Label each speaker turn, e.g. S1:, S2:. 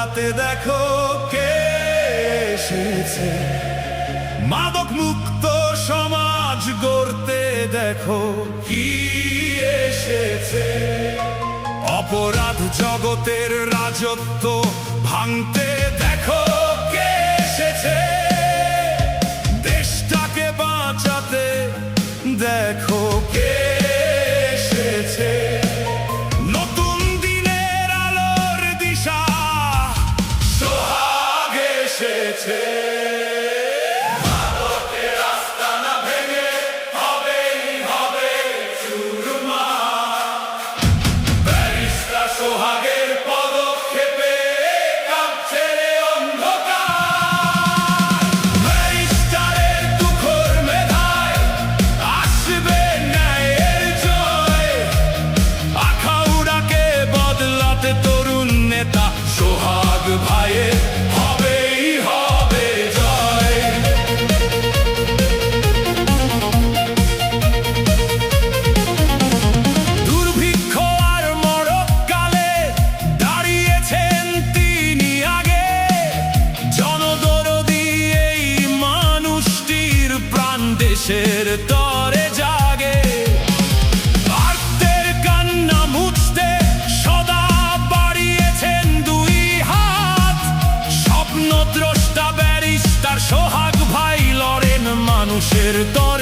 S1: বদলাতে দেখো কে এসেছে, মাদক মুক্ত সমাজ গড়তে দেখো কি এসেছে, অপরাধ জগতের রাজত্ব ভাঙতে দেখো কে এসেছে, দেশটাকে বাঁচাতে দেখো কে এসেছে, নতুন দিনের আলোর দিশা সোহাগ এসেছে। মাদকের আস্তানা ভেঙে হবেই হবে চুরমার, ব্যারিস্টার সোহাগের পদক্ষেপে কাঁপছে অন্ধকার, ব্যারিস্টারের তুখোর মেধায় আসবে ন্যায়ের জয়, আখাউড়াকে বদলাতে তরুণ নেতা সোহাগ ভাইয়ের হবেই হবে জয়। দুর্ভিক্ষ আর মরণকালে দাঁড়িয়েছেন তিনি আগে, জনদরদি এই মানুষটির প্রাণ দেশের তরে জাগে, আর্তের কান্না মুছতে সদা বাড়িয়েছেন দুই হাত, স্বপ্নদ্রষ্টা ব্যারিস্টার সোহাগ ভাই লড়েন মানুষের তরে।